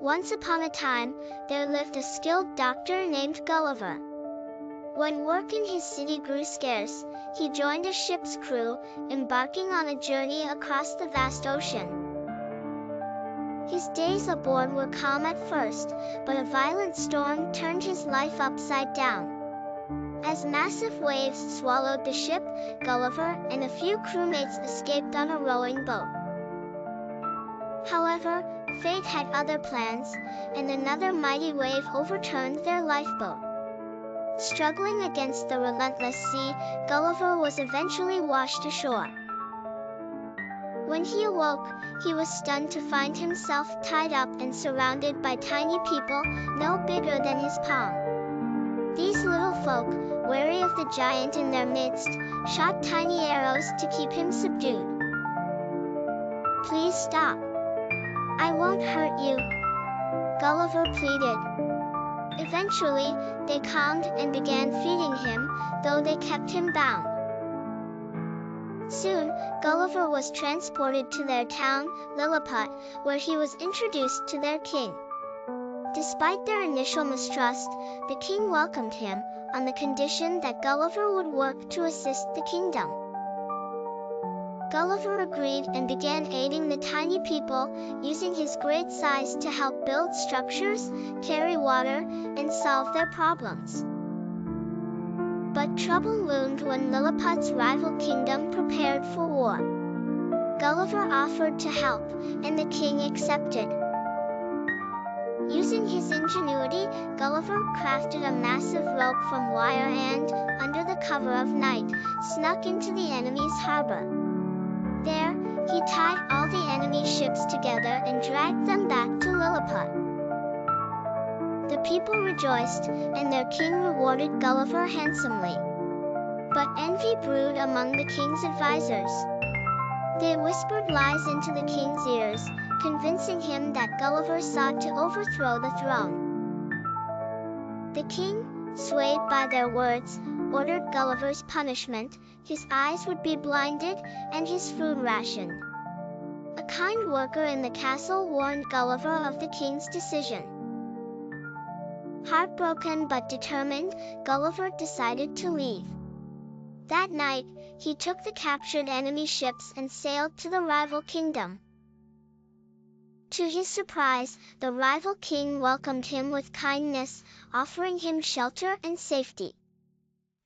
Once upon a time, there lived a skilled doctor named Gulliver. When work in his city grew scarce, he joined a ship's crew, embarking on a journey across the vast ocean. His days aboard were calm at first, but a violent storm turned his life upside down. As massive waves swallowed the ship, Gulliver and a few crewmates escaped on a rowing boat. However, fate had other plans, and another mighty wave overturned their lifeboat. Struggling against the relentless sea, Gulliver was eventually washed ashore. When he awoke, he was stunned to find himself tied up and surrounded by tiny people, no bigger than his palm. These little folk, wary of the giant in their midst, shot tiny arrows to keep him subdued. "Please stop. I won't hurt you," Gulliver pleaded. Eventually, they calmed and began feeding him, though they kept him bound. Soon, Gulliver was transported to their town, Lilliput, where he was introduced to their king. Despite their initial mistrust, the king welcomed him, on the condition that Gulliver would work to assist the kingdom. Gulliver agreed and began aiding the tiny people, using his great size to help build structures, carry water, and solve their problems. But trouble loomed when Lilliput's rival kingdom prepared for war. Gulliver offered to help, and the king accepted. Using his ingenuity, Gulliver crafted a massive rope from wire and, under the cover of night, snuck into the enemy's harbor. There, he tied all the enemy ships together and dragged them back to Lilliput. The people rejoiced, and their king rewarded Gulliver handsomely. But envy brewed among the king's advisors. They whispered lies into the king's ears, convincing him that Gulliver sought to overthrow the throne. The king, swayed by their words, ordered Gulliver's punishment. His eyes would be blinded, and his food rationed. A kind worker in the castle warned Gulliver of the king's decision. Heartbroken but determined, Gulliver decided to leave. That night, he took the captured enemy ships and sailed to the rival kingdom. To his surprise, the rival king welcomed him with kindness, offering him shelter and safety.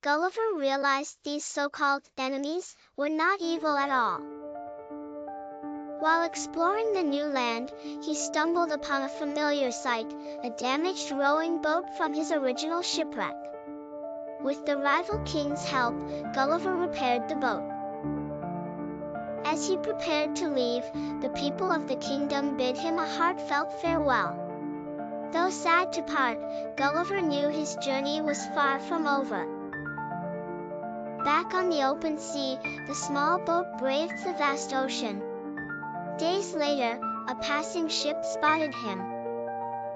Gulliver realized these so-called enemies were not evil at all. While exploring the new land, he stumbled upon a familiar sight, a damaged rowing boat from his original shipwreck. With the rival king's help, Gulliver repaired the boat. As he prepared to leave, the people of the kingdom bid him a heartfelt farewell. Though sad to part, Gulliver knew his journey was far from over. Back on the open sea, the small boat braved the vast ocean. Days later, a passing ship spotted him.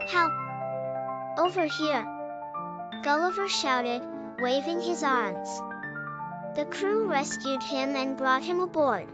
"Help! Over here!" Gulliver shouted, waving his arms. The crew rescued him and brought him aboard.